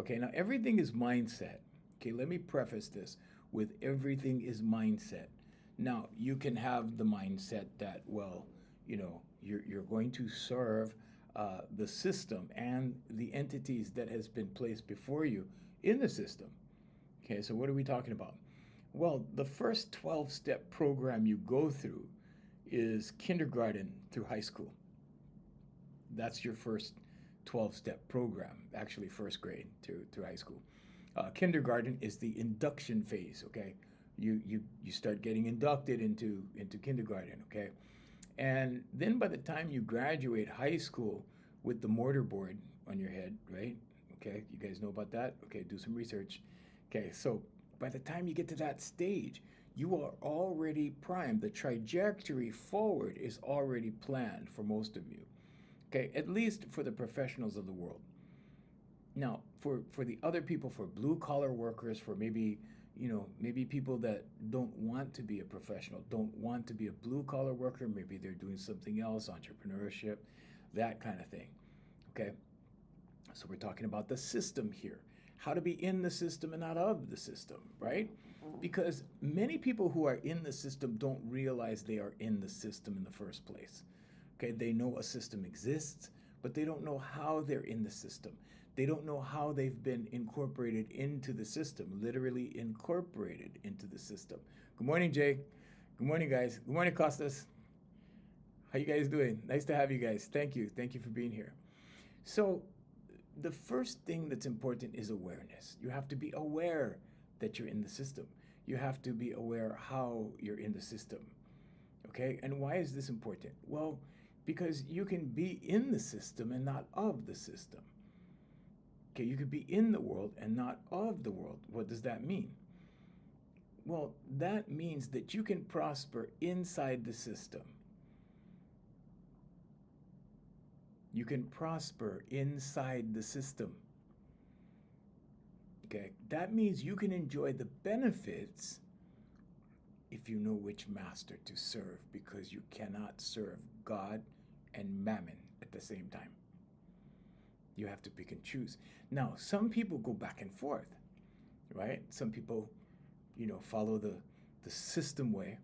Okay, now everything is mindset. Okay, let me preface this with everything is mindset. Now, you can have the mindset that, well, you're going to serve the system and the entities that has been placed before you in the system. Okay, so what are we talking about? Well, the first 12-step program you go through is kindergarten through high school. That's your first 12-step program, actually first grade through high school. Kindergarten is the induction phase, okay? You start getting inducted into kindergarten, okay? And then by the time you graduate high school with the mortarboard on your head, right? Okay, you guys know about that? Okay, do some research. Okay, so by the time you get to that stage, you are already primed. The trajectory forward is already planned for most of you. Okay, at least for the professionals of the world. Now, for the other people, for blue collar workers, for maybe people that don't want to be a professional, don't want to be a blue collar worker, maybe they're doing something else, entrepreneurship, that kind of thing. Okay, so we're talking about the system here, how to be in the system and not of the system, right? Because many people who are in the system don't realize they are in the system in the first place. Okay, they know a system exists, but they don't know how they're in the system. They don't know how they've been incorporated into the system, literally incorporated into the system. Good morning, Jay. Good morning, guys. Good morning, Costas. How you guys doing? Nice to have you guys. Thank you. Thank you for being here. So, the first thing that's important is awareness. You have to be aware that you're in the system. You have to be aware how you're in the system. Okay? And why is this important? Well, because you can be in the system and not of the system. Okay, you could be in the world and not of the world. What does that mean? Well, that means that you can prosper inside the system. You can prosper inside the system. Okay, that means you can enjoy the benefits if you know which master to serve, because you cannot serve God and mammon at the same time. You have to pick and choose. Now, some people go back and forth, right? Some people, follow the system way,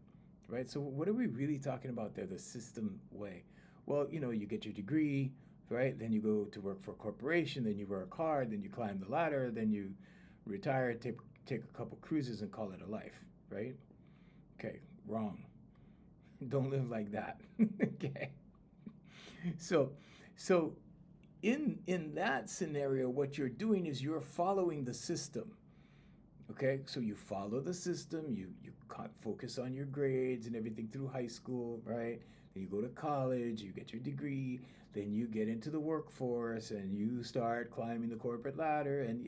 right? So what are we really talking about there, the system way? Well, you get your degree, right? Then you go to work for a corporation, then you work hard, then you climb the ladder, then you retire, take a couple cruises and call it a life, right? Okay, wrong. Don't live like that. Okay. So in that scenario, what you're doing is you're following the system. Okay, so you follow the system, you focus on your grades and everything through high school, right? Then you go to college, you get your degree, then you get into the workforce and you start climbing the corporate ladder and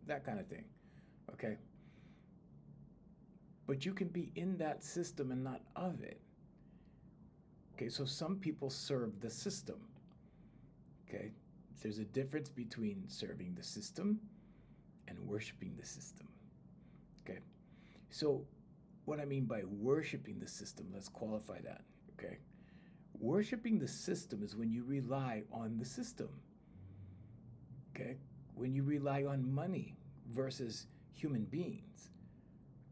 that kind of thing. Okay? But you can be in that system and not of it. Okay, so some people serve the system. Okay? There's a difference between serving the system and worshiping the system. Okay? So what I mean by worshiping the system, let's qualify that. Okay? Worshiping the system is when you rely on the system. Okay? When you rely on money versus human beings.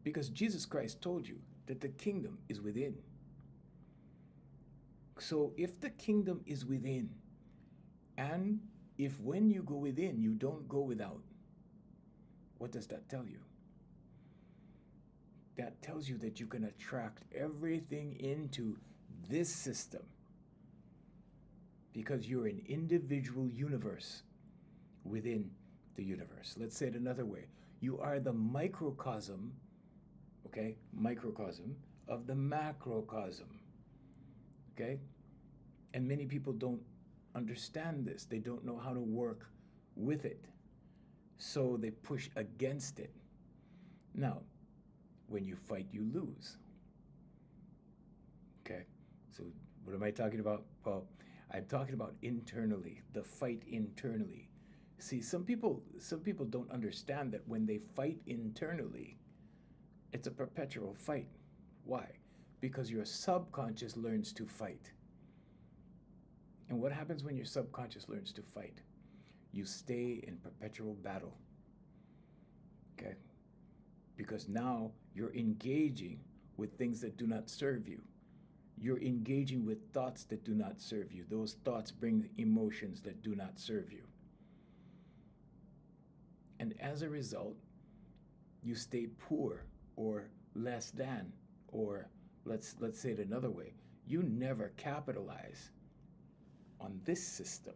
Because Jesus Christ told you that the kingdom is within. So if the kingdom is within, and if when you go within, you don't go without, what does that tell you? That tells you that you can attract everything into this system because you're an individual universe within the universe. Let's say it another way. You are the microcosm, okay, microcosm of the macrocosm, okay? And many people don't understand this. They don't know how to work with it. So they push against it. Now, when you fight, you lose. Okay, so what am I talking about? Well, I'm talking about internally, the fight internally. See, some people don't understand that when they fight internally, it's a perpetual fight. Why? Because your subconscious learns to fight. And what happens when your subconscious learns to fight? You stay in perpetual battle. Okay? Because now you're engaging with things that do not serve you. You're engaging with thoughts that do not serve you. Those thoughts bring emotions that do not serve you. And as a result, you stay poor or less than, or let's say it another way. You never capitalize on this system.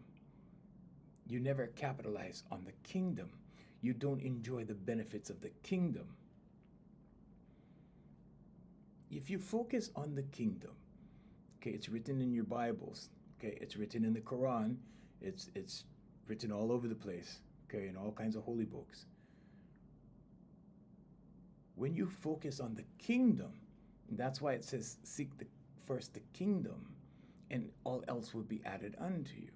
You never capitalize on the kingdom. You don't enjoy the benefits of the kingdom. If you focus on the kingdom, okay, it's written in your Bibles, okay, it's written in the Quran, it's written all over the place, okay, in all kinds of holy books. When you focus on the kingdom, and that's why it says seek first the kingdom, and all else will be added unto you.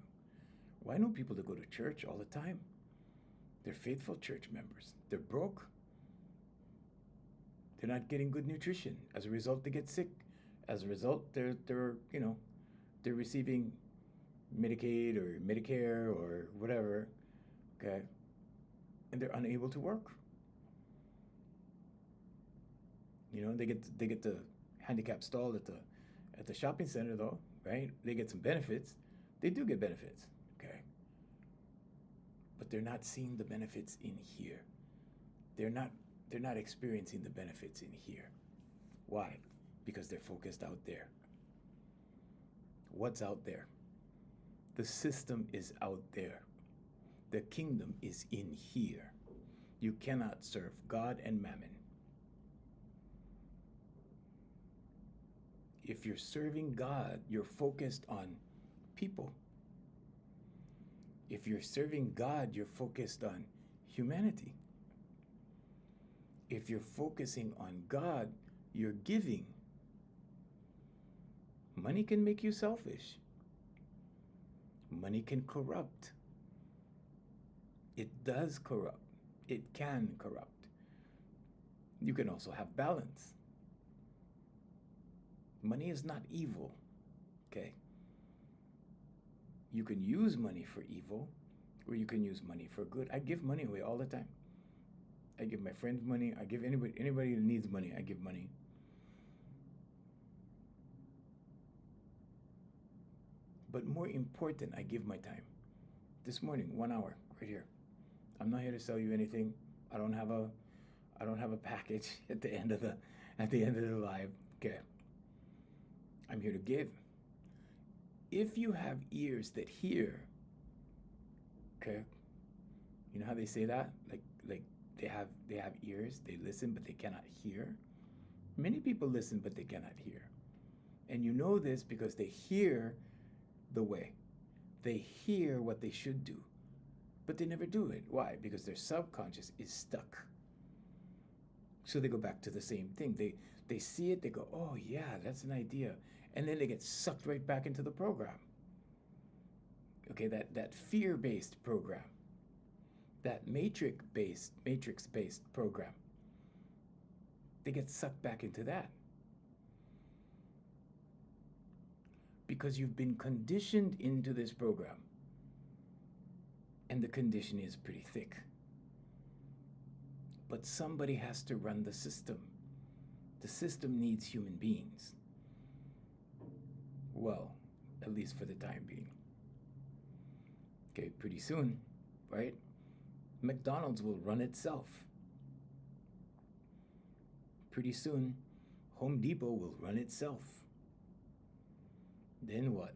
Well, I know people that go to church all the time. They're faithful church members. They're broke. They're not getting good nutrition. As a result, they get sick. As a result, they're receiving Medicaid or Medicare or whatever, okay, and they're unable to work. You know, they get the handicap stall at the shopping center though, right? They get some benefits. They do get benefits, okay, but they're not seeing the benefits in here. They're not experiencing the benefits in here. Why? Because they're focused out there. What's out there? The system is out there. The kingdom is in here. You cannot serve God and mammon. If you're serving God, you're focused on people. If you're serving God, you're focused on humanity. If you're focusing on God, you're giving. Money can make you selfish. Money can corrupt. It does corrupt. It can corrupt. You can also have balance. Money is not evil, okay? You can use money for evil, or you can use money for good. I give money away all the time. I give my friends money. I give anybody who needs money, I give money. But more important, I give my time. This morning, 1 hour, right here. I'm not here to sell you anything. I don't have a package at the end of the live. Okay. I'm here to give. If you have ears that hear, okay, you know how they say that? Like they have ears, they listen, but they cannot hear. Many people listen, but they cannot hear. And you know this because they hear the way. They hear what they should do, but they never do it. Why? Because their subconscious is stuck. So they go back to the same thing. They see it, they go, oh yeah, that's an idea. And then they get sucked right back into the program. Okay, that fear-based program, that matrix-based program. They get sucked back into that. Because you've been conditioned into this program. And the condition is pretty thick. But somebody has to run the system. The system needs human beings. Well, at least for the time being. Okay, pretty soon, right? McDonald's will run itself. Pretty soon, Home Depot will run itself. Then what?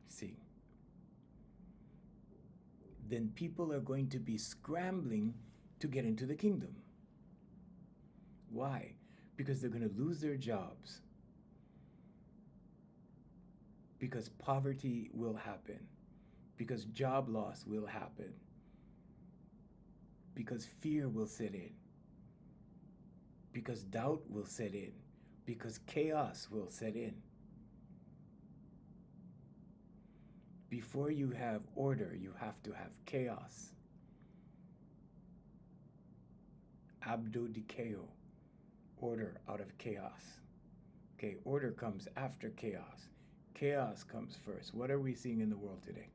See. Then people are going to be scrambling to get into the kingdom. Why? Because they're going to lose their jobs. Because poverty will happen. Because job loss will happen. Because fear will set in. Because doubt will set in. Because chaos will set in. Before you have order, you have to have chaos. Abdodikeo, order out of chaos. Okay, order comes after chaos. Chaos comes first. What are we seeing in the world today?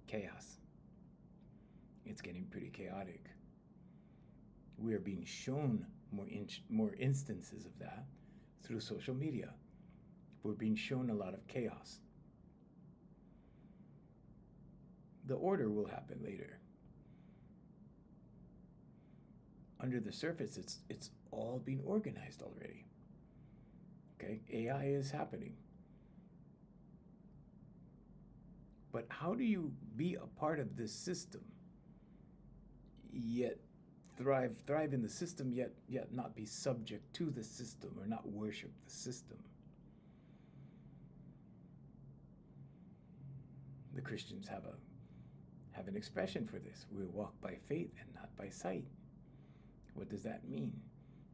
Chaos. It's getting pretty chaotic. We are being shown more instances of that through social media. We're being shown a lot of chaos. The order will happen later. Under the surface, it's all being organized already. Okay, AI is happening. But how do you be a part of this system, yet thrive in the system, yet not be subject to the system or not worship the system? The Christians have an expression for this. We walk by faith and not by sight. What does that mean?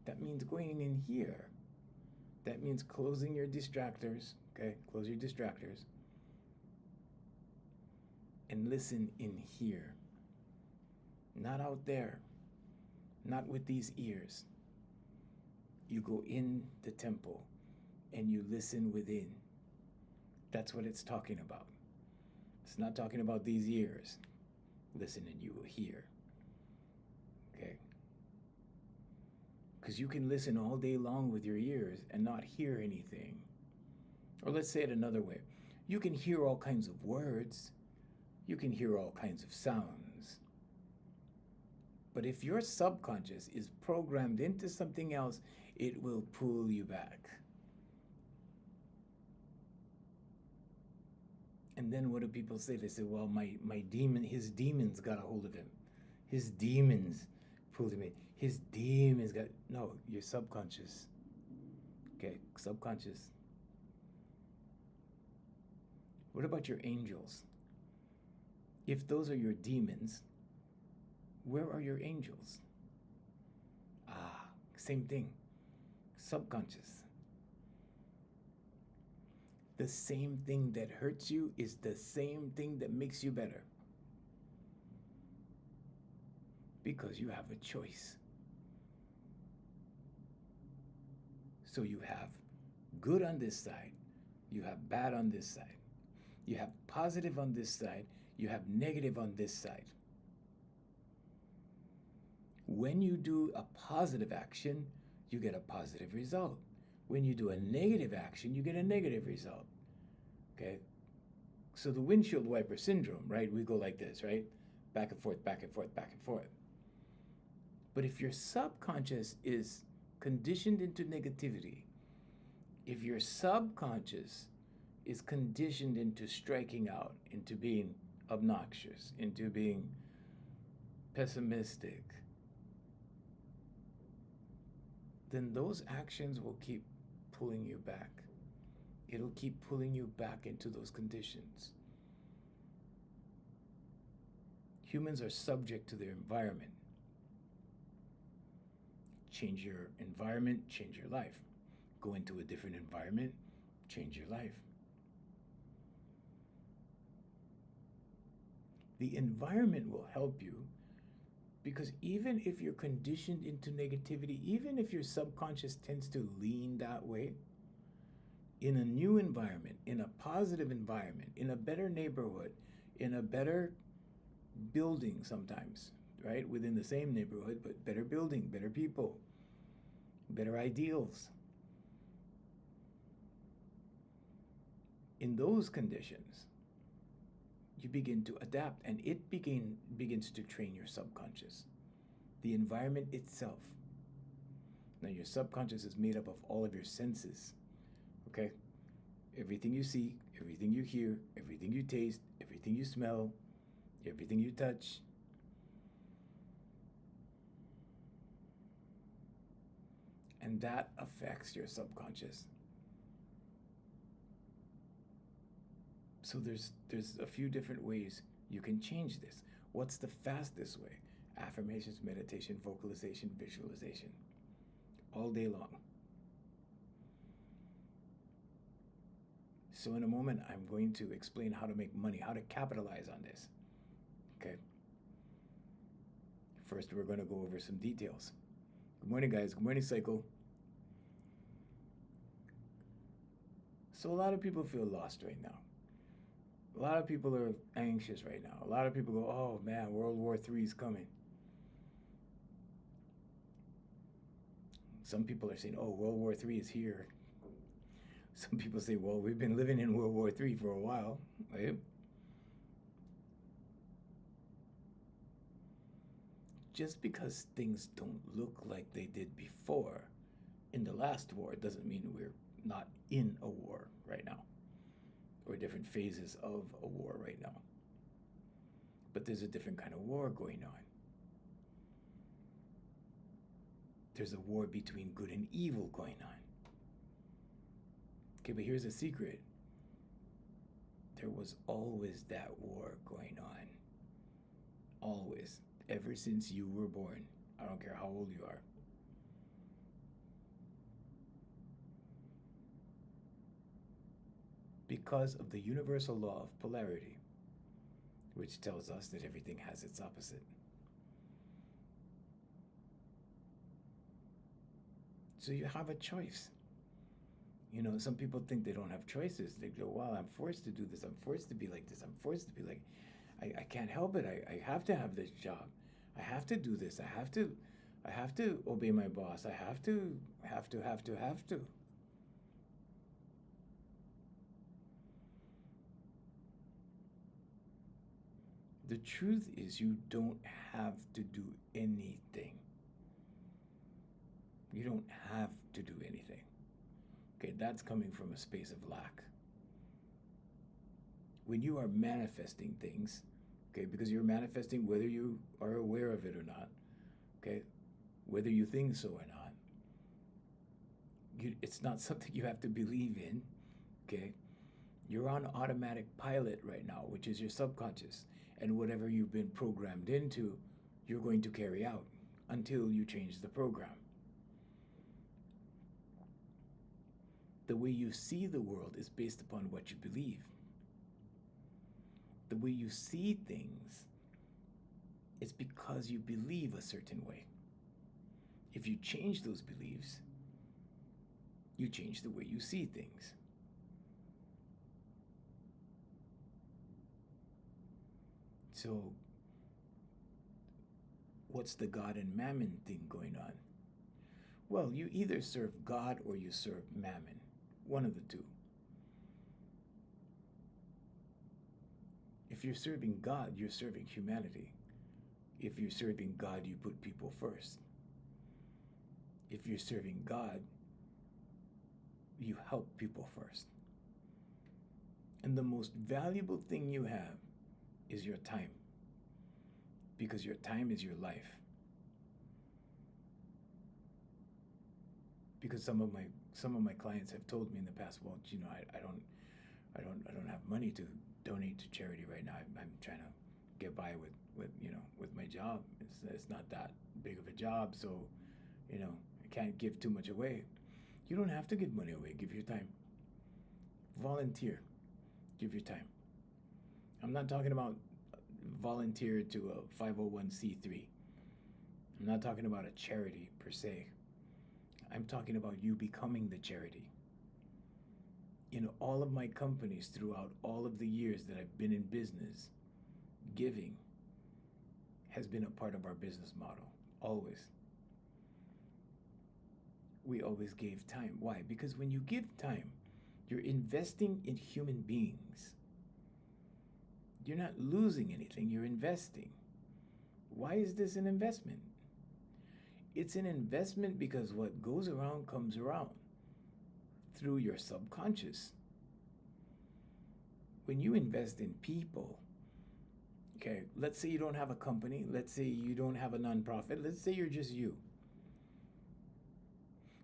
That means going in here. That means closing your distractors, okay? Close your distractors. And listen in here. Not out there. Not with these ears. You go in the temple and you listen within. That's what it's talking about. It's not talking about these ears. Listen and you will hear. Okay? Because you can listen all day long with your ears and not hear anything. Or let's say it another way. You can hear all kinds of words. You can hear all kinds of sounds. But if your subconscious is programmed into something else, it will pull you back. And then what do people say? They say, well, his demons got a hold of him. His demons pulled him in. His demons got, no, your subconscious. Okay, subconscious. What about your angels? If those are your demons, where are your angels? Same thing. Subconscious. The same thing that hurts you is the same thing that makes you better. Because you have a choice. So you have good on this side, you have bad on this side, you have positive on this side, you have negative on this side. When you do a positive action, you get a positive result. When you do a negative action, you get a negative result. Okay? So the windshield wiper syndrome, right? We go like this, right? Back and forth, back and forth, back and forth. But if your subconscious is conditioned into negativity, if your subconscious is conditioned into striking out, into being obnoxious, into being pessimistic, then those actions will keep pulling you back. It'll keep pulling you back into those conditions. Humans are subject to their environment. Change your environment, change your life. Go into a different environment, change your life. The environment will help you because even if you're conditioned into negativity, even if your subconscious tends to lean that way, in a new environment, in a positive environment, in a better neighborhood, in a better building sometimes, right? Within the same neighborhood, but better building, better people, better ideals. In those conditions, you begin to adapt and it begins to train your subconscious. The environment itself. Now your subconscious is made up of all of your senses, okay? Everything you see, everything you hear, everything you taste, everything you smell, everything you touch. And that affects your subconscious. So there's a few different ways you can change this. What's the fastest way? Affirmations, meditation, vocalization, visualization. All day long. So in a moment, I'm going to explain how to make money, how to capitalize on this. Okay? First, we're going to go over some details. Good morning, guys. Good morning, Cycle. So a lot of people feel lost right now. A lot of people are anxious right now. A lot of people go, oh man, World War III is coming. Some people are saying, oh, World War III is here. Some people say, well, we've been living in World War III for a while, right? Just because things don't look like they did before in the last war doesn't mean we're not in a war right now or different phases of a war right now. But there's a different kind of war going on. There's a war between good and evil going on. Okay, but here's a secret. There was always that war going on. Always. Ever since you were born. I don't care how old you are. Because of the universal law of polarity, which tells us that everything has its opposite. So you have a choice. You know, some people think they don't have choices. They go, well, I'm forced to do this. I'm forced to be like this. I'm forced to be like, I can't help it. I have to have this job. I have to do this. I have to obey my boss. I have to. The truth is you don't have to do anything. You don't have to do anything. Okay, that's coming from a space of lack. When you are manifesting things, okay, because you're manifesting whether you are aware of it or not, okay, whether you think so or not, it's not something you have to believe in, okay? You're on automatic pilot right now, which is your subconscious, and whatever you've been programmed into, you're going to carry out until you change the program. The way you see the world is based upon what you believe. The way you see things is because you believe a certain way. If you change those beliefs, you change the way you see things. So, what's the God and Mammon thing going on? Well, you either serve God or you serve Mammon. One of the two. If you're serving God, you're serving humanity. If you're serving God, you put people first. If you're serving God, you help people first. And the most valuable thing you have is your time. Because your time is your life. Because some of my clients have told me in the past, well, you know, I don't have money to donate to charity right now. I'm trying to get by with my job. It's not that big of a job, so you know, I can't give too much away. You don't have to give money away. Give your time. Volunteer. Give your time. I'm not talking about volunteer to a 501c3. I'm not talking about a charity per se. I'm talking about you becoming the charity. In all of my companies throughout all of the years that I've been in business, giving has been a part of our business model, always. We always gave time. Why? Because when you give time, you're investing in human beings. You're not losing anything, you're investing. Why is this an investment? It's an investment because what goes around comes around through your subconscious. When you invest in people, okay, let's say you don't have a company, let's say you don't have a nonprofit, let's say you're just you.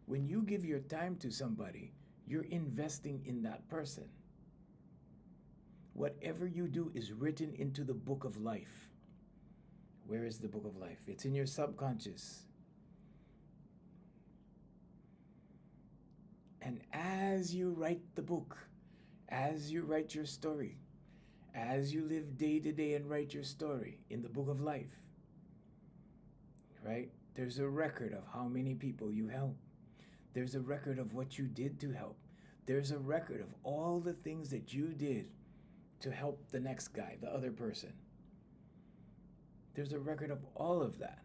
When you give your time to somebody, you're investing in that person. Whatever you do is written into the book of life. Where is the book of life? It's in your subconscious. And as you write the book, as you write your story, as you live day to day and write your story in the book of life, right? There's a record of how many people you helped. There's a record of what you did to help. There's a record of all the things that you did to help the next guy, the other person. There's a record of all of that.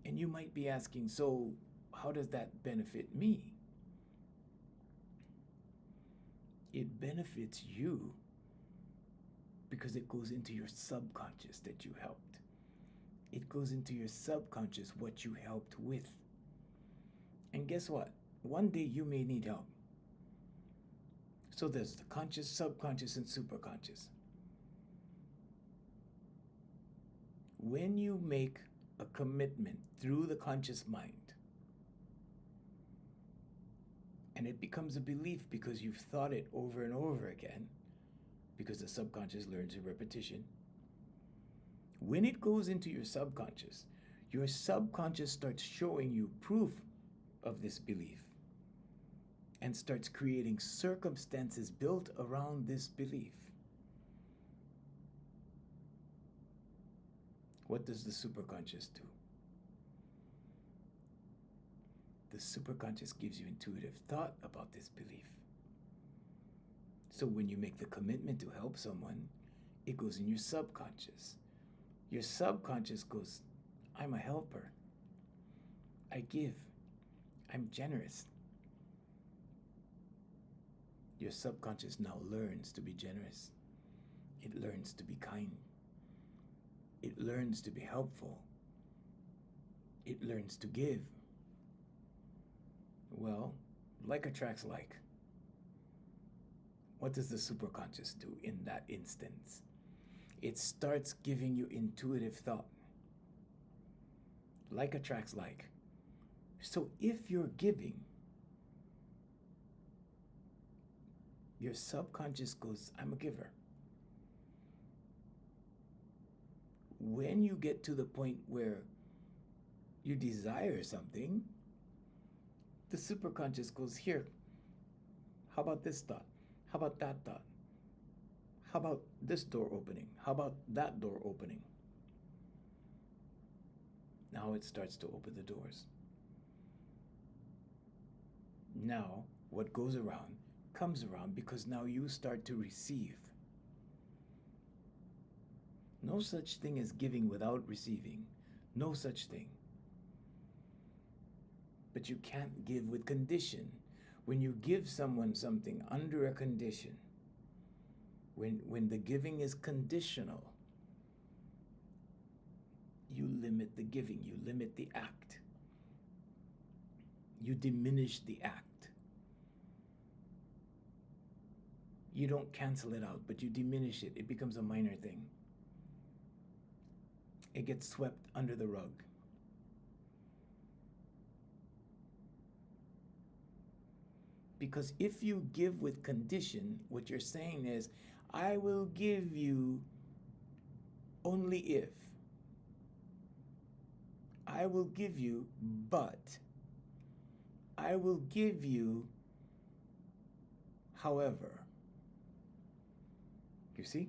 And you might be asking, so how does that benefit me? It benefits you because it goes into your subconscious that you helped. It goes into your subconscious what you helped with. And guess what? One day you may need help. So there's the conscious, subconscious, and superconscious. When you make a commitment through the conscious mind, and it becomes a belief because you've thought it over and over again, because the subconscious learns in repetition. When it goes into your subconscious starts showing you proof of this belief and starts creating circumstances built around this belief. What does the superconscious do? The superconscious gives you intuitive thought about this belief. So when you make the commitment to help someone, it goes in your subconscious. Your subconscious goes, I'm a helper. I give. I'm generous. Your subconscious now learns to be generous. It learns to be kind. It learns to be helpful. It learns to give. Well, like attracts like. What does the superconscious do in that instance? It starts giving you intuitive thought. Like attracts like. So if you're giving, your subconscious goes, I'm a giver. When you get to the point where you desire something, the superconscious goes, here, how about this thought? How about that thought? How about this door opening? How about that door opening? Now it starts to open the doors. Now, what goes around comes around because now you start to receive. No such thing as giving without receiving. No such thing. But you can't give with condition. When you give someone something under a condition, when the giving is conditional, you limit the giving, you limit the act. You diminish the act. You don't cancel it out, but you diminish it. It becomes a minor thing. It gets swept under the rug. Because if you give with condition, what you're saying is, I will give you only if. I will give you, but. I will give you, however. You see?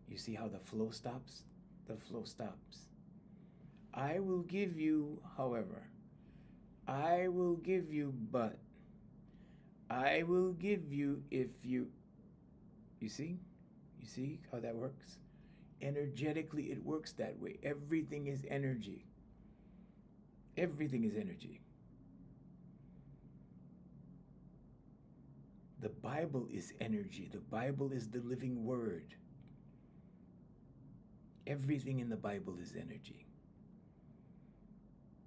You see how the flow stops? The flow stops. I will give you, however. I will give you, but. I will give you if you. You see? You see how that works? Energetically, it works that way. Everything is energy. Everything is energy. The Bible is energy. The Bible is the living word. Everything in the Bible is energy.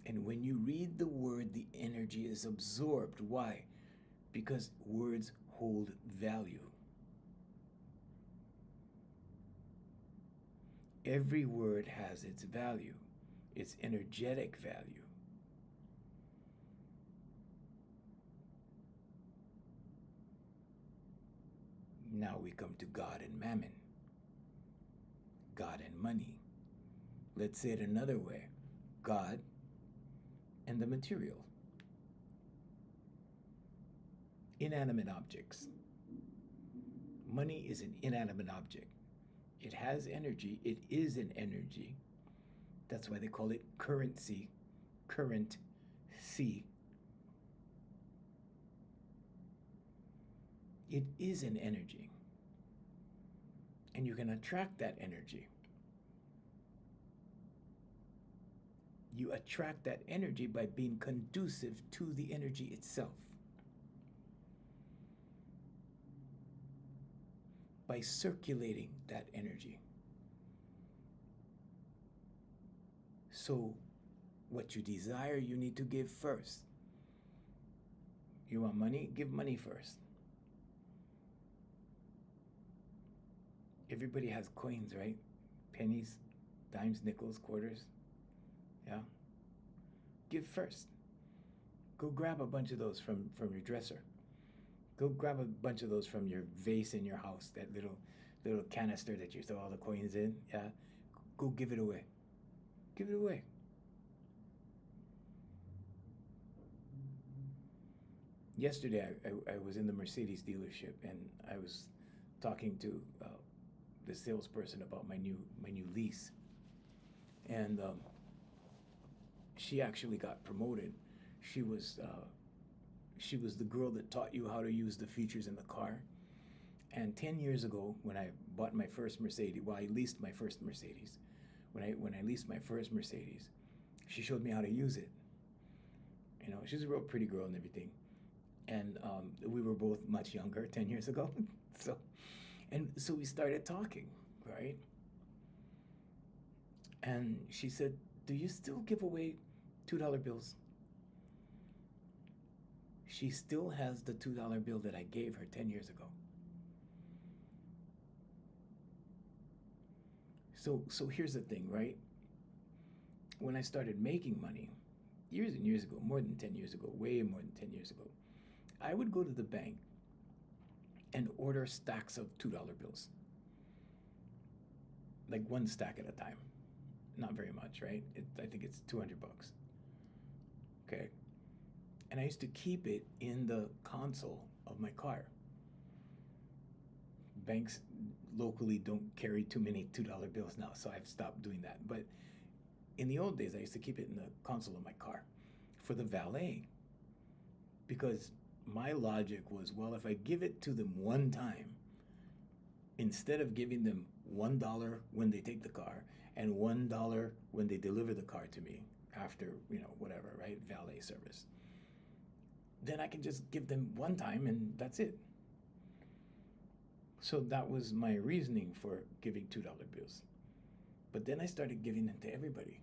And when you read the word, the energy is absorbed. Why? Because words hold value. Every word has its value, its energetic value. Now we come to God and mammon. God and money. Let's say it another way. God and the material. Inanimate objects. Money is an inanimate object. It has energy. It is an energy. That's why they call it currency. Current C. It is an energy. And you can attract that energy. You attract that energy by being conducive to the energy itself. By circulating that energy. So, what you desire, you need to give first. You want money? Give money first. Everybody has coins, right? Pennies, dimes, nickels, quarters. Yeah? Give first. Go grab a bunch of those from your dresser. Go grab a bunch of those from your vase in your house, that little canister that you throw all the coins in. Yeah? Go give it away. Give it away. Yesterday, I was in the Mercedes dealership, and I was talking to the salesperson about my new lease, and she actually got promoted. She was the girl that taught you how to use the features in the car. And 10 years ago, when I bought my first Mercedes, well, I leased my first Mercedes. When I leased my first Mercedes, she showed me how to use it. You know, she's a real pretty girl and everything. And we were both much younger 10 years ago. So we started talking, right? And she said, "Do you still give away $2 bills?" She still has the $2 bill that I gave her 10 years ago. So here's the thing, right? When I started making money, years and years ago, more than 10 years ago, way more than 10 years ago, I would go to the bank and order stacks of $2 bills. Like one stack at a time. Not very much, right? I think it's $200. Okay. And I used to keep it in the console of my car. Banks locally don't carry too many $2 bills now, so I've stopped doing that. But in the old days, I used to keep it in the console of my car for the valet. Because my logic was, well, if I give it to them one time, instead of giving them $1 when they take the car and $1 when they deliver the car to me after, whatever, right? Valet service. Then I can just give them one time and that's it. So that was my reasoning for giving $2 bills. But then I started giving them to everybody.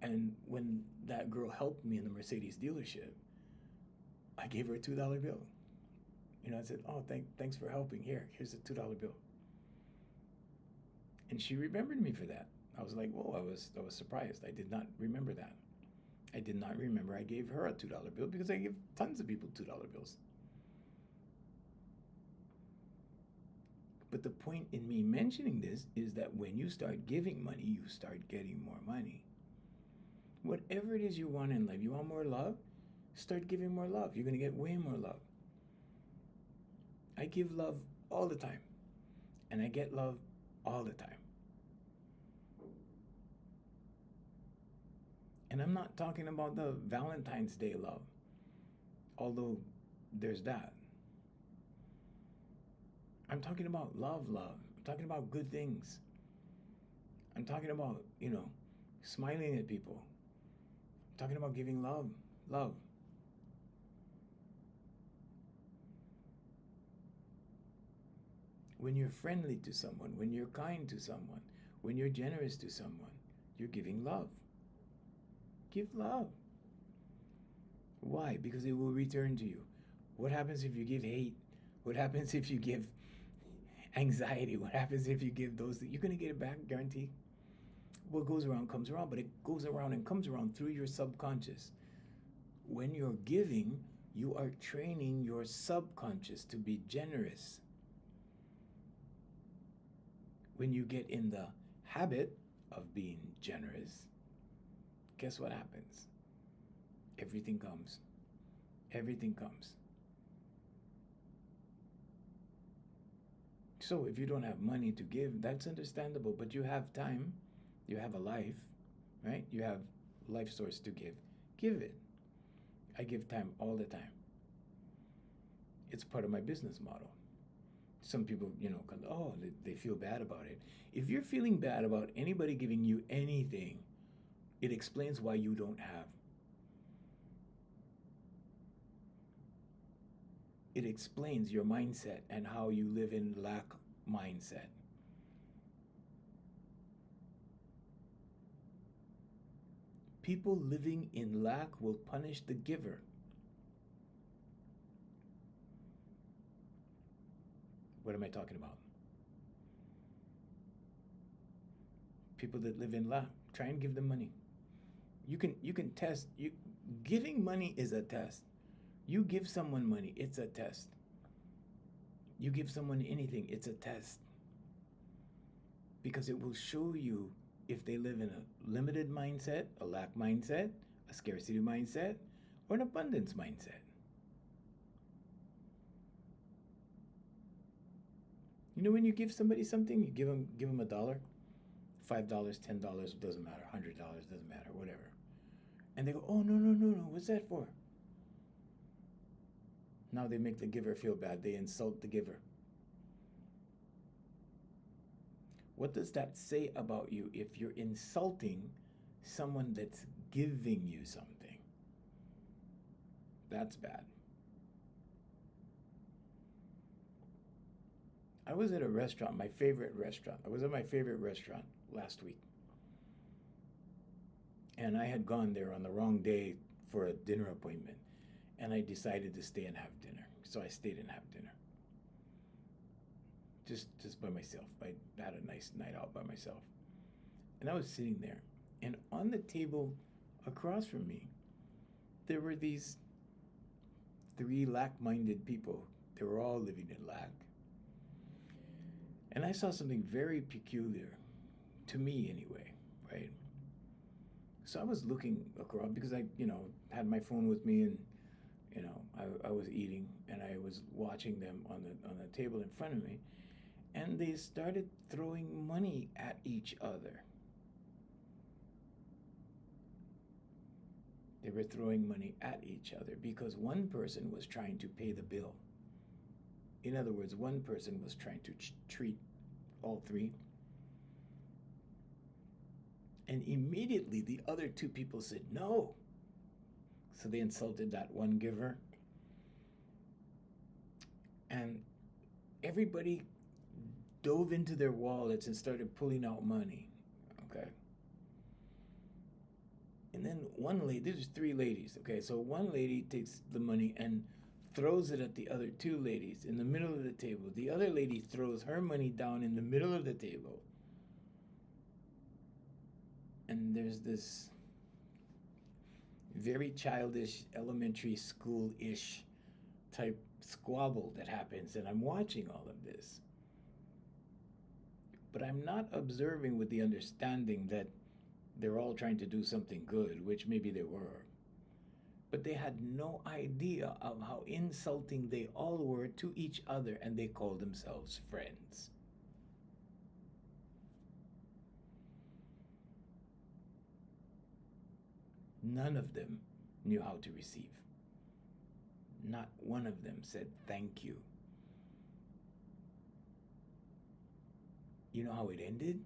And when that girl helped me in the Mercedes dealership, I gave her a $2 bill. I said, "Oh, thanks for helping. Here's a $2 bill." And she remembered me for that. I was like, whoa, I was surprised. I did not remember that. I did not remember I gave her a $2 bill because I give tons of people $2 bills. But the point in me mentioning this is that when you start giving money, you start getting more money. Whatever it is you want in life, you want more love? Start giving more love. You're going to get way more love. I give love all the time. And I get love all the time. And I'm not talking about the Valentine's Day love, although there's that. I'm talking about love. I'm talking about good things. I'm talking about, smiling at people. I'm talking about giving love. When you're friendly to someone, when you're kind to someone, when you're generous to someone, you're giving love. Give love. Why? Because it will return to you. What happens if you give hate? What happens if you give anxiety? What happens if you give those? You're going to get it back, guarantee. What goes around comes around, but it goes around and comes around through your subconscious. When you're giving, you are training your subconscious to be generous. When you get in the habit of being generous, guess what happens? Everything comes. Everything comes. So if you don't have money to give, that's understandable, but you have time, you have a life, right? You have life source to give. Give it. I give time all the time. It's part of my business model. Some people, oh, they feel bad about it. If you're feeling bad about anybody giving you anything, it explains why you don't have. It explains your mindset and how you live in lack mindset. People living in lack will punish the giver. What am I talking about? People that live in lack, try and give them money. You can test. Giving money is a test. You give someone money, it's a test. You give someone anything, it's a test. Because it will show you if they live in a limited mindset, a lack mindset, a scarcity mindset, or an abundance mindset. When you give somebody something, you give them $1, $5, $10, doesn't matter, $100, doesn't matter, whatever. And they go, oh, no, what's that for? Now they make the giver feel bad. They insult the giver. What does that say about you if you're insulting someone that's giving you something? That's bad. I was at a restaurant, my favorite restaurant. I was at my favorite restaurant last week. And I had gone there on the wrong day for a dinner appointment. And I decided to stay and have dinner. So I stayed and had dinner. Just by myself. I had a nice night out by myself. And I was sitting there. And on the table across from me, there were these 3 lack-minded people. They were all living in lack. And I saw something very peculiar, to me anyway, right? So I was looking across because I, had my phone with me and, I was eating and I was watching them on the table in front of me, and they started throwing money at each other. They were throwing money at each other because one person was trying to pay the bill. In other words, one person was trying to treat all 3. And immediately the other 2 people said, no. So they insulted that one giver. And everybody dove into their wallets and started pulling out money. Okay. And then one lady, there's 3 ladies. Okay. So one lady takes the money and throws it at the other 2 ladies in the middle of the table. The other lady throws her money down in the middle of the table. And there's this very childish, elementary school-ish type squabble that happens, and I'm watching all of this. But I'm not observing with the understanding that they're all trying to do something good, which maybe they were. But they had no idea of how insulting they all were to each other, and they called themselves friends. None of them knew how to receive. Not one of them said thank you. You know how it ended?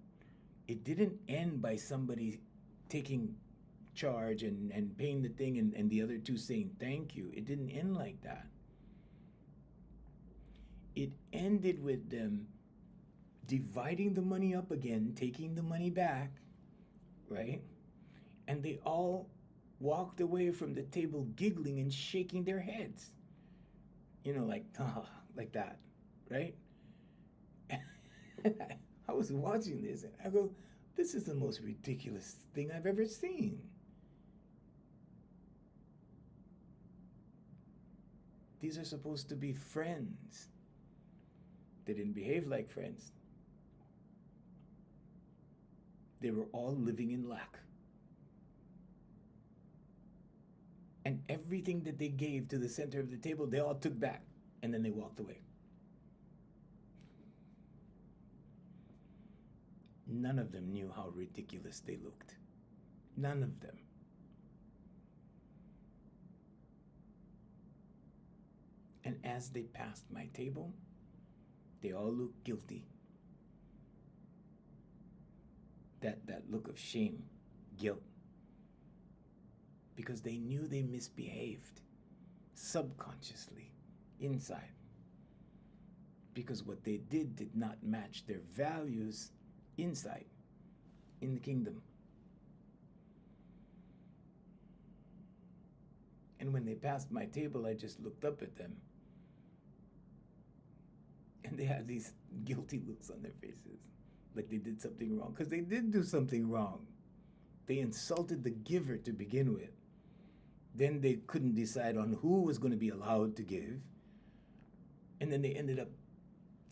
It didn't end by somebody taking charge and paying the thing and the other 2 saying thank you. It didn't end like that. It ended with them dividing the money up again, taking the money back, right? And they all walked away from the table giggling and shaking their heads. Like that, right? I was watching this and I go, this is the most ridiculous thing I've ever seen. These are supposed to be friends. They didn't behave like friends. They were all living in lack. And everything that they gave to the center of the table, they all took back, and then they walked away. None of them knew how ridiculous they looked. None of them. And as they passed my table, they all looked guilty. That look of shame, guilt, because they knew they misbehaved subconsciously inside. Because what they did not match their values inside in the kingdom. And when they passed my table, I just looked up at them. And they had these guilty looks on their faces, like they did something wrong. Because they did do something wrong. They insulted the giver to begin with. Then they couldn't decide on who was going to be allowed to give. And then they ended up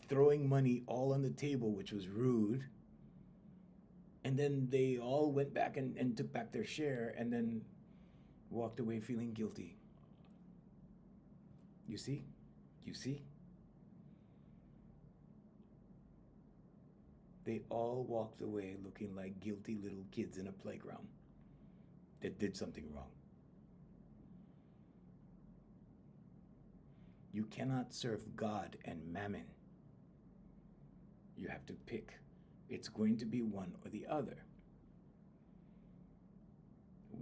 throwing money all on the table, which was rude. And then they all went back and took back their share and then walked away feeling guilty. You see? You see? They all walked away looking like guilty little kids in a playground that did something wrong. You cannot serve God and mammon. You have to pick. It's going to be one or the other.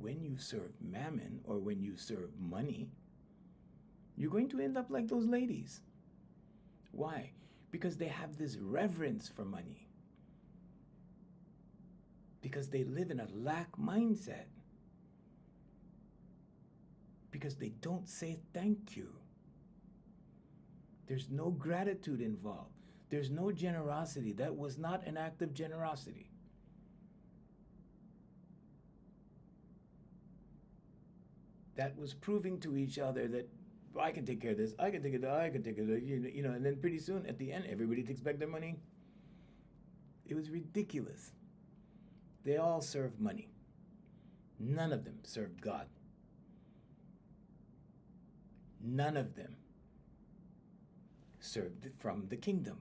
When you serve mammon or when you serve money, you're going to end up like those ladies. Why? Because they have this reverence for money. Because they live in a lack mindset. Because they don't say thank you. There's no gratitude involved. There's no generosity. That was not an act of generosity. That was proving to each other that I can take care of this, I can take it, I can take it, you know, and then pretty soon at the end, everybody takes back their money. It was ridiculous. They all served money. None of them served God. None of them served from the kingdom.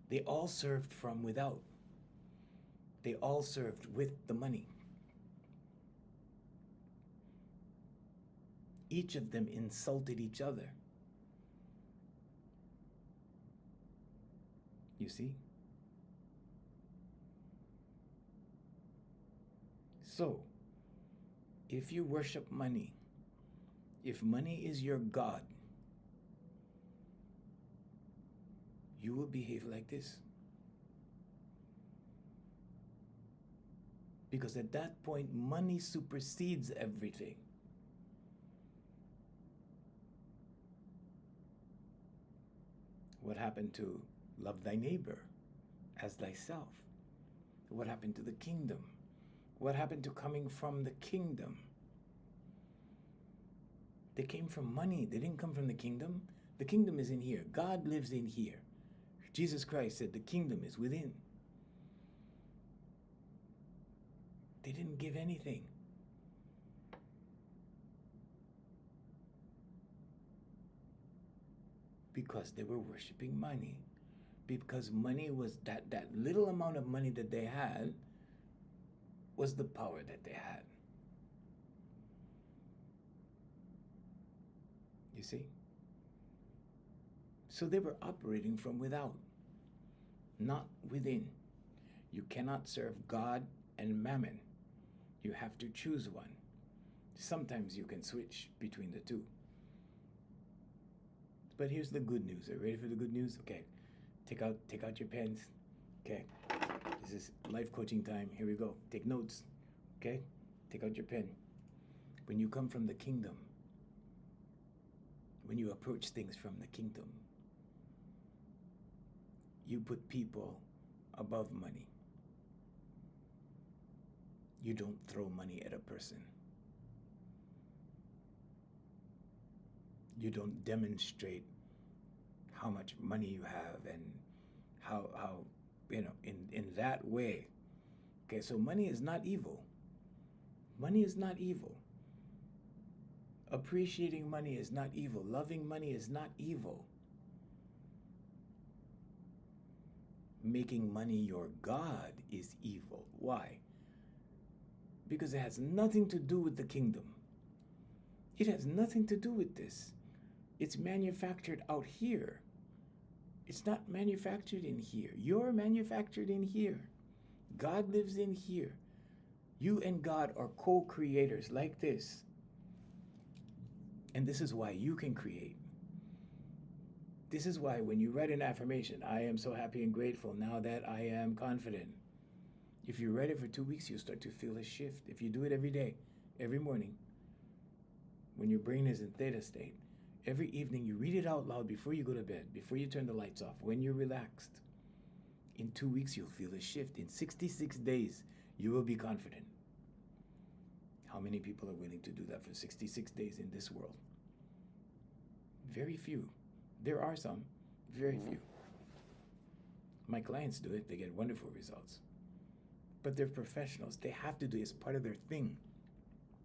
They all served from without. They all served with the money. Each of them insulted each other. You see? So, if you worship money, if money is your God, you will behave like this. Because at that point, money supersedes everything. What happened to love thy neighbor as thyself? What happened to the kingdom? What happened to coming from the kingdom? They came from money. They didn't come from the kingdom. The kingdom is in here. God lives in here. Jesus Christ said the kingdom is within. They didn't give anything. Because they were worshiping money. Because money was that little amount of money that they had was the power that they had. You see? So they were operating from without, not within. You cannot serve God and mammon. You have to choose one. Sometimes you can switch between the two. But here's the good news. Are you ready for the good news? Okay. Take out your pens. Okay. This is life coaching time. Here we go. Take notes. Okay? Take out your pen. When you come from the kingdom, when you approach things from the kingdom, you put people above money. You don't throw money at a person. You don't demonstrate how much money you have and how in that way. Okay, so money is not evil. Money is not evil. Appreciating money is not evil. Loving money is not evil. Making money your God is evil. Why? Because it has nothing to do with the kingdom. It has nothing to do with this. It's manufactured out here. It's not manufactured in here. You're manufactured in here. God lives in here. You and God are co-creators like this. And this is why you can create. This is why when you write an affirmation, I am so happy and grateful now that I am confident. If you write it for 2 weeks, you'll start to feel a shift. If you do it every day, every morning, when your brain is in theta state, every evening you read it out loud before you go to bed, before you turn the lights off, when you're relaxed. In 2 weeks, you'll feel a shift. In 66 days, you will be confident. How many people are willing to do that for 66 days in this world? Very few. There are some, very few. My clients do it, they get wonderful results. But they're professionals. They have to do it. It's part of their thing.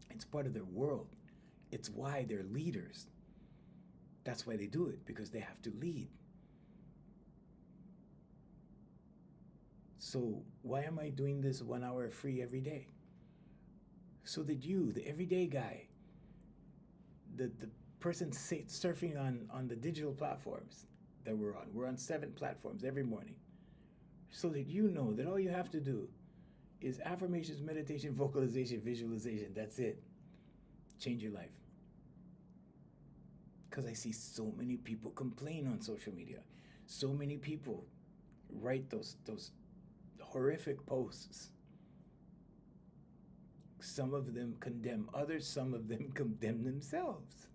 It's part of their world. It's why they're leaders. That's why they do it, because they have to lead. So why am I doing this 1 hour free every day? So that you, the everyday guy, the person surfing on the digital platforms that we're on 7 platforms every morning, so that you know that all you have to do is affirmations, meditation, vocalization, visualization. That's it. Change your life. Because I see so many people complain on social media. So many people write those horrific posts. Some of them condemn others, some of them condemn themselves.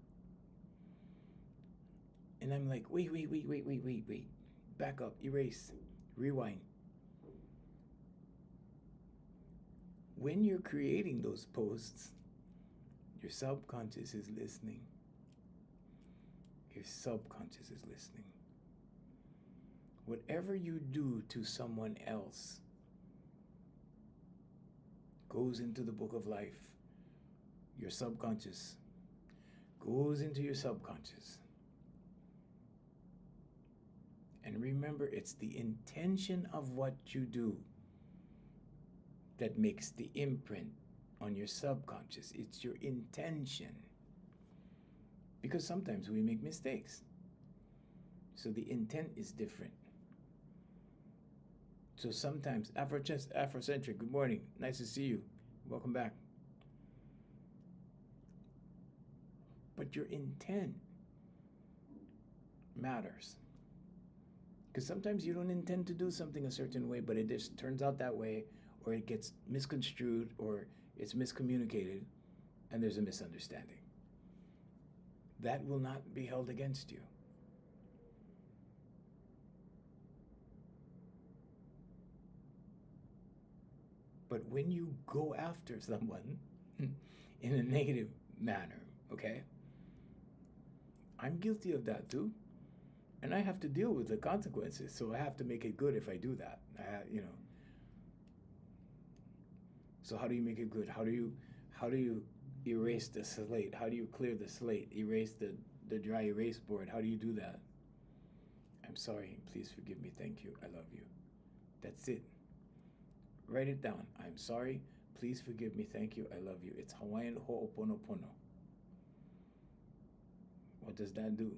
And I'm like, wait. Back up, erase, rewind. When you're creating those posts, your subconscious is listening. Your subconscious is listening. Whatever you do to someone else goes into the book of life. Your subconscious goes into your subconscious. And remember, it's the intention of what you do that makes the imprint on your subconscious. It's your intention. Because sometimes we make mistakes. So the intent is different. So sometimes, Afrocentric, good morning. Nice to see you. Welcome back. But your intent matters. Because sometimes you don't intend to do something a certain way, but it just turns out that way, or it gets misconstrued, or it's miscommunicated, and there's a misunderstanding. That will not be held against you. But when you go after someone in a negative manner, okay? I'm guilty of that too. And I have to deal with the consequences, so I have to make it good if I do that. So how do you make it good? How do you erase the slate? How do you clear the slate? Erase the dry erase board. How do you do that? I'm sorry. Please forgive me. Thank you. I love you. That's it. Write it down. I'm sorry. Please forgive me. Thank you. I love you. It's Hawaiian ho'oponopono. What does that do?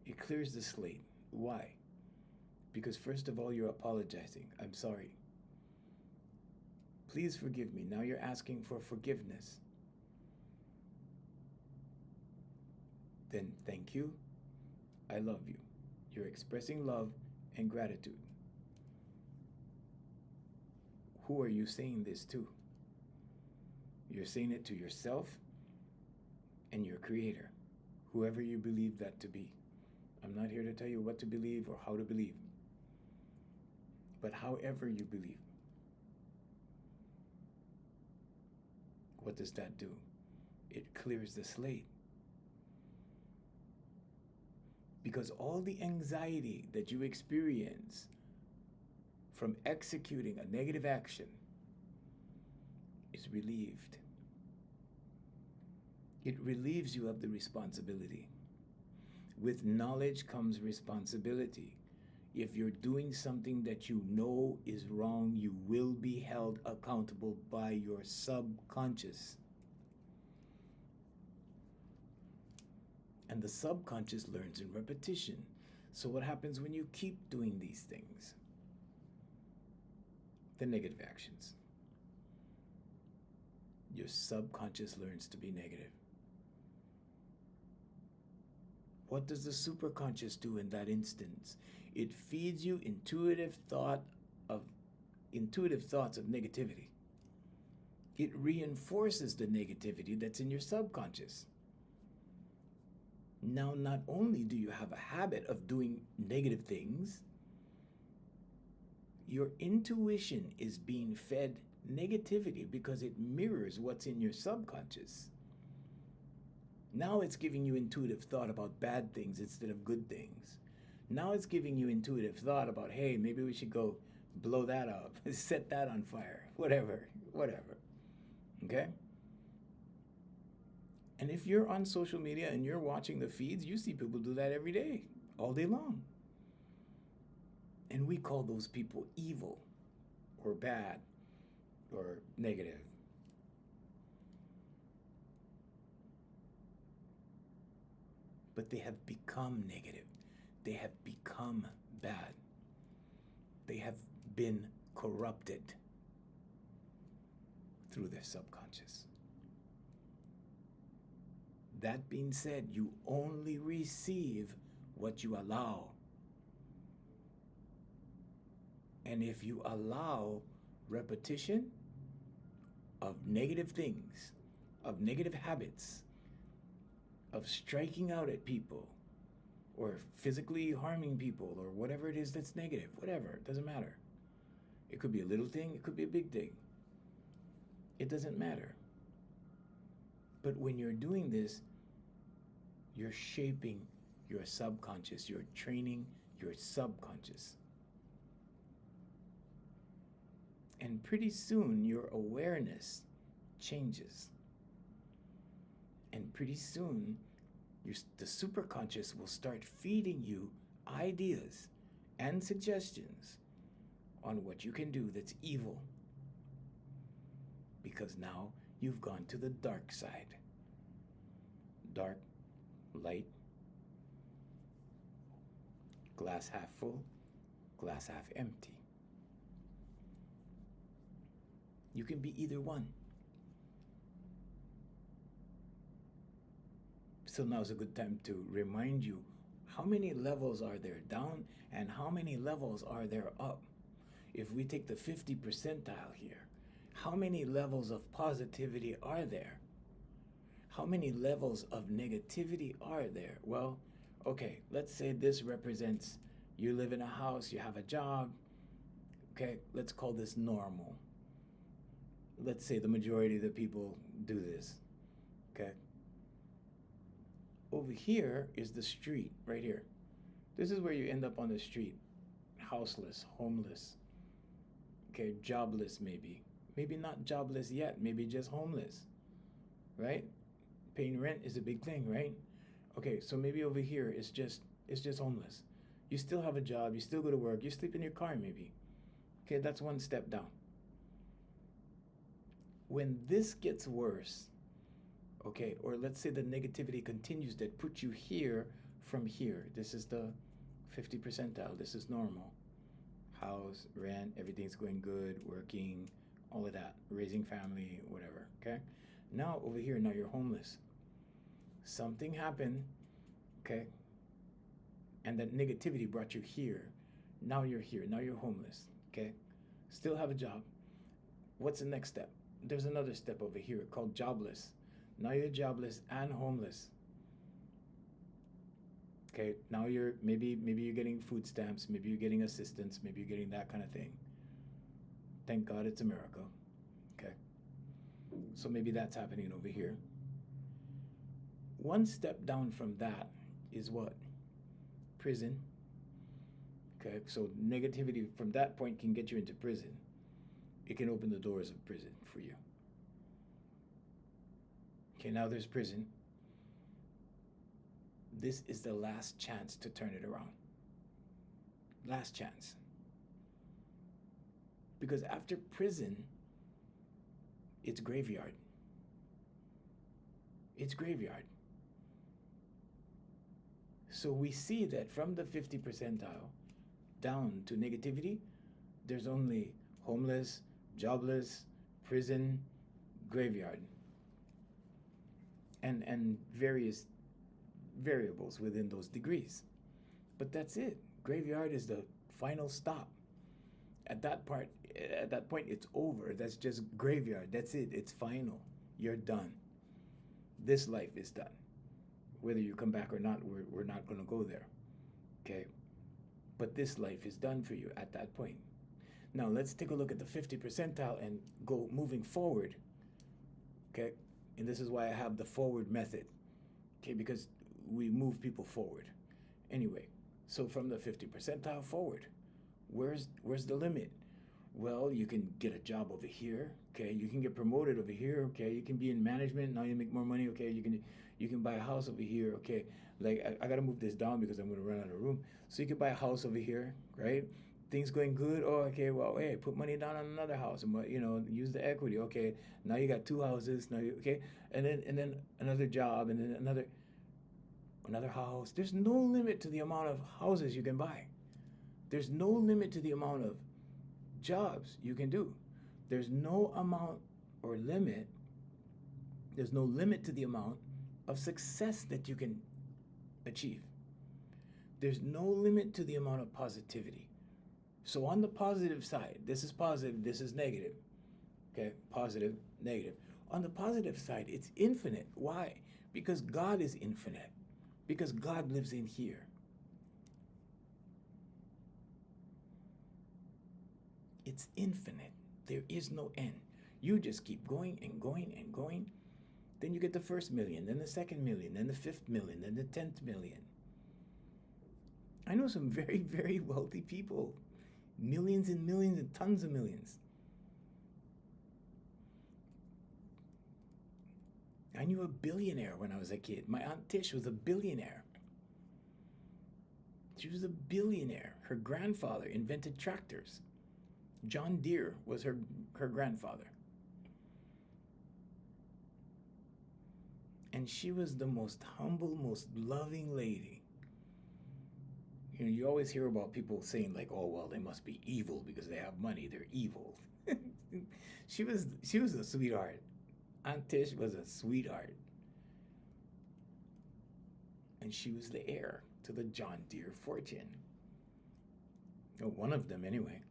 It clears the slate. Why? Because first of all, you're apologizing. I'm sorry. Please forgive me. Now you're asking for forgiveness. Then thank you. I love you. You're expressing love and gratitude. Who are you saying this to? You're saying it to yourself and your creator, whoever you believe that to be. I'm not here to tell you what to believe or how to believe, but however you believe. What does that do? It clears the slate. Because all the anxiety that you experience from executing a negative action is relieved. It relieves you of the responsibility. With knowledge comes responsibility. If you're doing something that you know is wrong, you will be held accountable by your subconscious. And the subconscious learns in repetition. So what happens when you keep doing these things? The negative actions. Your subconscious learns to be negative. What does the superconscious do in that instance? It feeds you intuitive thoughts of negativity. It reinforces the negativity that's in your subconscious. Now, not only do you have a habit of doing negative things, your intuition is being fed negativity because it mirrors what's in your subconscious. Now it's giving you intuitive thought about bad things instead of good things. Now it's giving you intuitive thought about, hey, maybe we should go blow that up, set that on fire, whatever. Okay? And if you're on social media and you're watching the feeds, you see people do that every day, all day long. And we call those people evil or bad or negative. But they have become negative. They have become bad. They have been corrupted through their subconscious. That being said, you only receive what you allow. And if you allow repetition of negative things, of negative habits, of striking out at people, or physically harming people, or whatever it is that's negative, whatever, it doesn't matter. It could be a little thing, it could be a big thing. It doesn't matter. But when you're doing this, you're shaping your subconscious, you're training your subconscious. And pretty soon your awareness changes. And pretty soon the superconscious will start feeding you ideas and suggestions on what you can do that's evil. Because now you've gone to the dark side. Dark, light, glass half full, glass half empty. You can be either one. So now's a good time to remind you, how many levels are there down and how many levels are there up? If we take the 50 percentile here, how many levels of positivity are there? How many levels of negativity are there? Well, okay, let's say this represents you live in a house, you have a job. Okay, let's call this normal. Let's say the majority of the people do this. Okay. Over here is the street, right here. This is where you end up on the street. Houseless, homeless. Okay, jobless maybe. Maybe not jobless yet, maybe just homeless. Right? Paying rent is a big thing, right? Okay, so maybe over here it's just homeless. You still have a job, you still go to work, you sleep in your car maybe. Okay, that's one step down. When this gets worse, okay, or let's say the negativity continues that puts you here from here. This is the 50 percentile. This is normal. House, rent, everything's going good, working, all of that, raising family, whatever, okay? Now over here, now you're homeless. Something happened, okay? And that negativity brought you here. Now you're here, now you're homeless, okay? Still have a job. What's the next step? There's another step over here called jobless. Now you're jobless and homeless. Okay, now you're maybe you're getting food stamps, maybe you're getting assistance, maybe you're getting that kind of thing. Thank God it's America. Okay. So maybe that's happening over here. One step down from that is what? Prison. Okay, so negativity from that point can get you into prison. It can open the doors of prison for you. Okay, now there's prison. This is the last chance to turn it around. Last chance. Because after prison, it's graveyard. It's graveyard. So we see that from the 50 percentile down to negativity, there's only homeless, jobless, prison, graveyard, and various variables within those degrees. But that's it. Graveyard is the final stop. At that part, at that point, it's over. That's just graveyard. That's it. It's final. You're done. This life is done. Whether you come back or not, we're not going to go there. Okay? But this life is done for you at that point. Now, let's take a look at the 50 percentile and go moving forward. Okay? And this is why I have the forward method. Okay? Because we move people forward. Anyway, so from the 50 percentile forward, where's the limit? Well, you can get a job over here, okay? You can get promoted over here, okay? You can be in management, now you make more money, okay? You can buy a house over here, okay? Like, I gotta move this down because I'm gonna run out of room. So you can buy a house over here, right? Things going good, oh, okay, well, hey, put money down on another house, and use the equity, okay? Now you got 2 houses, now okay? And then another job, and then another house. There's no limit to the amount of houses you can buy. There's no limit to the amount of jobs you can do. There's no amount or limit. There's no limit to the amount of success that you can achieve. There's no limit to the amount of positivity. So on the positive side, this is positive, this is negative. Okay, positive, negative. On the positive side, it's infinite. Why? Because God is infinite. Because God lives in here. It's infinite. There is no end. You just keep going and going and going. Then you get the first million, then the second million, then the fifth million, then the 10th million. I know some very, very wealthy people. Millions and millions and tons of millions. I knew a billionaire when I was a kid. My Aunt Tish was a billionaire. She was a billionaire. Her grandfather invented tractors. John Deere was her grandfather. And she was the most humble, most loving lady. You always hear about people saying like, oh, well, they must be evil because they have money. They're evil. She was a sweetheart. Aunt Tish was a sweetheart. And she was the heir to the John Deere fortune. Or one of them, anyway.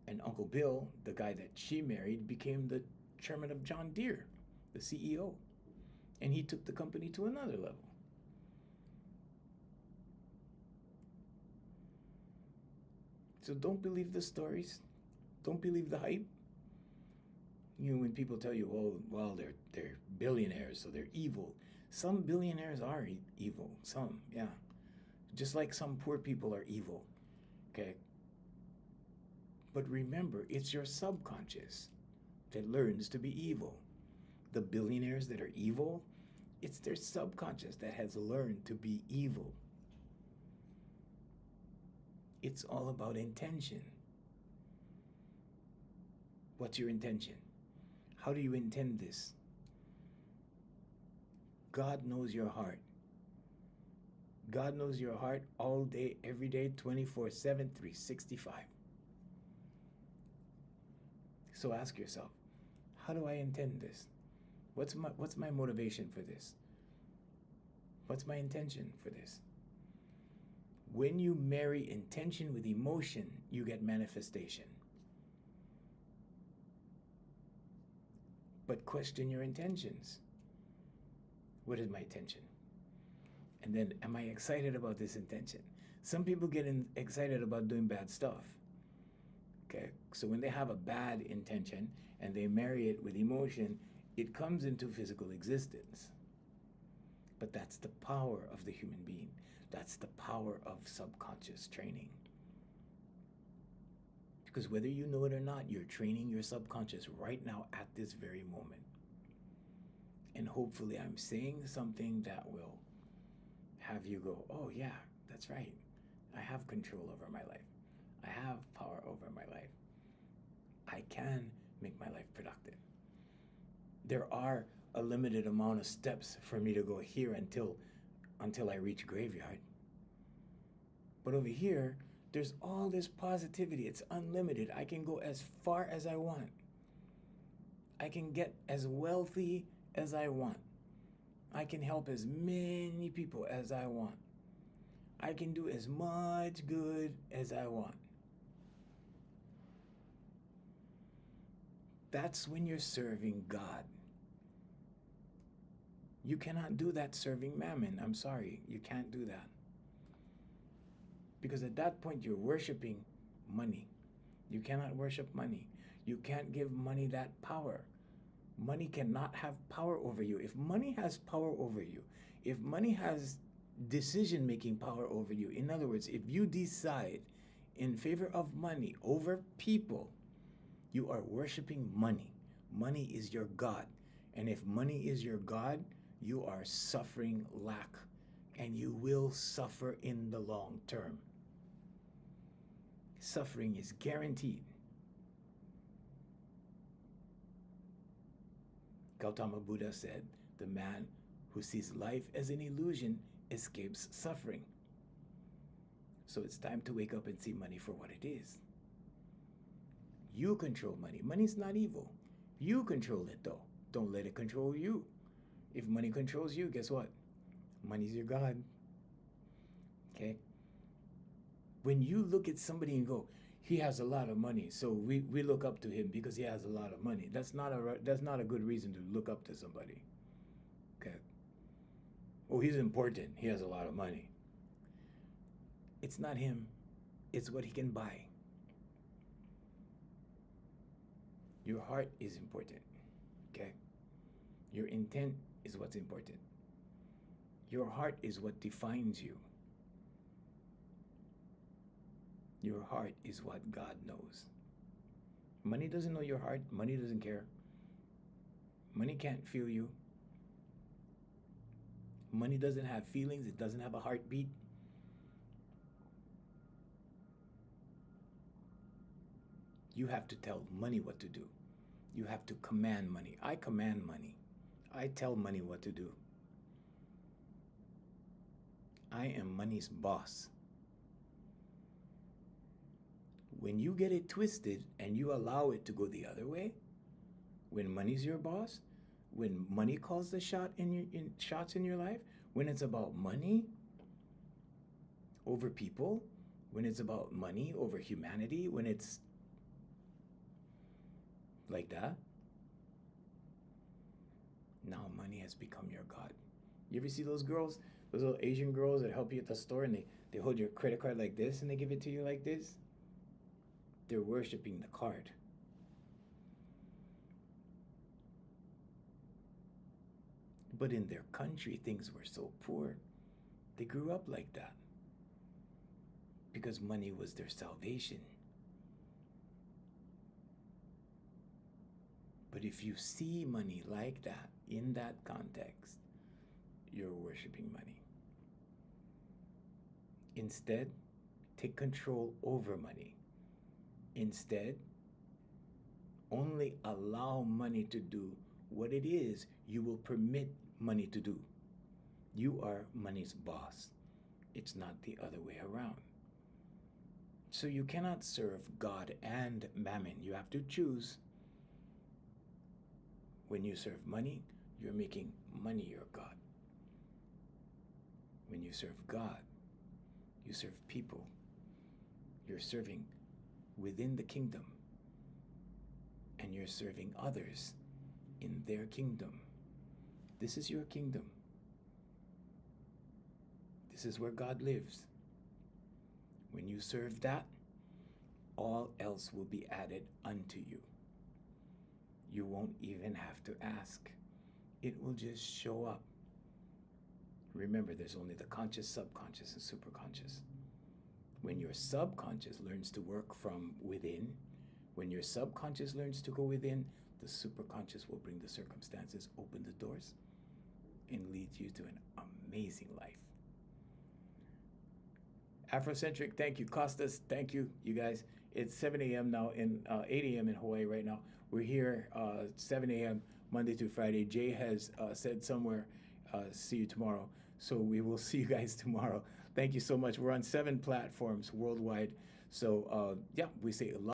And Uncle Bill, the guy that she married, became the chairman of John Deere, the CEO. And he took the company to another level. So don't believe the stories. Don't believe the hype. When people tell you, oh, well, they're billionaires, so they're evil. Some billionaires are evil. Some, yeah. Just like some poor people are evil. Okay? But remember, it's your subconscious that learns to be evil. The billionaires that are evil, it's their subconscious that has learned to be evil. It's all about intention. What's your intention? How do you intend this? God knows your heart. God knows your heart all day, every day, 24/7, 365. So ask yourself, how do I intend this? What's my motivation for this? What's my intention for this? When you marry intention with emotion, you get manifestation. But question your intentions. What is my intention? And then, am I excited about this intention? Some people get excited about doing bad stuff. Okay, so when they have a bad intention and they marry it with emotion, it comes into physical existence. But that's the power of the human being. That's the power of subconscious training. Because whether you know it or not, you're training your subconscious right now at this very moment. And hopefully I'm saying something that will have you go, oh yeah, that's right. I have control over my life. I have power over my life. I can make my life productive. There are a limited amount of steps for me to go here until I reach graveyard. But over here, there's all this positivity. It's unlimited. I can go as far as I want. I can get as wealthy as I want. I can help as many people as I want. I can do as much good as I want. That's when you're serving God. You cannot do that serving mammon. I'm sorry, you can't do that. Because at that point, you're worshiping money. You cannot worship money. You can't give money that power. Money cannot have power over you. If money has power over you, if money has decision-making power over you, in other words, if you decide in favor of money over people, you are worshiping money. Money is your God. And if money is your God, you are suffering lack, and you will suffer in the long term. Suffering is guaranteed. Gautama Buddha said, the man who sees life as an illusion escapes suffering. So it's time to wake up and see money for what it is. You control money. Money's not evil. You control it though. Don't let it control you. If money controls you, guess what? Money's your God. Okay? When you look at somebody and go, he has a lot of money, so we look up to him because he has a lot of money. That's not a good reason to look up to somebody. Okay? Oh, he's important. He has a lot of money. It's not him. It's what he can buy. Your heart is important. Okay? Your intent is what's important. Your heart is what defines you. Your heart is what God knows. Money doesn't know your heart. Money doesn't care. Money can't feel you. Money doesn't have feelings. It doesn't have a heartbeat. You have to tell money what to do. You have to command money. I command money. I tell money what to do. I am money's boss. When you get it twisted and you allow it to go the other way, when money's your boss, when money calls the shots in your life, when it's about money over people, when it's about money over humanity, when it's like that, now money has become your God. You ever see those girls, those little Asian girls that help you at the store, and they hold your credit card like this and they give it to you like this? They're worshiping the card. But in their country, things were so poor. They grew up like that because money was their salvation. But if you see money like that, in that context, you're worshiping money. Instead, take control over money. Instead, only allow money to do what it is you will permit money to do. You are money's boss. It's not the other way around. So you cannot serve God and mammon. You have to choose. When you serve money, you're making money your God. When you serve God, you serve people. You're serving within the kingdom, and you're serving others in their kingdom. This is your kingdom. This is where God lives. When you serve that, all else will be added unto you. You won't even have to ask. It will just show up. Remember, there's only the conscious, subconscious, and superconscious. When your subconscious learns to work from within, when your subconscious learns to go within, the superconscious will bring the circumstances, open the doors, and lead you to an amazing life. Afrocentric, thank you. Costas, thank you, you guys. It's 7 a.m. now, 8 a.m. in Hawaii right now. We're here 7 a.m. Monday through Friday. Jay has said somewhere, see you tomorrow. So we will see you guys tomorrow. Thank you so much. We're on 7 platforms worldwide. So, yeah, we say a lot.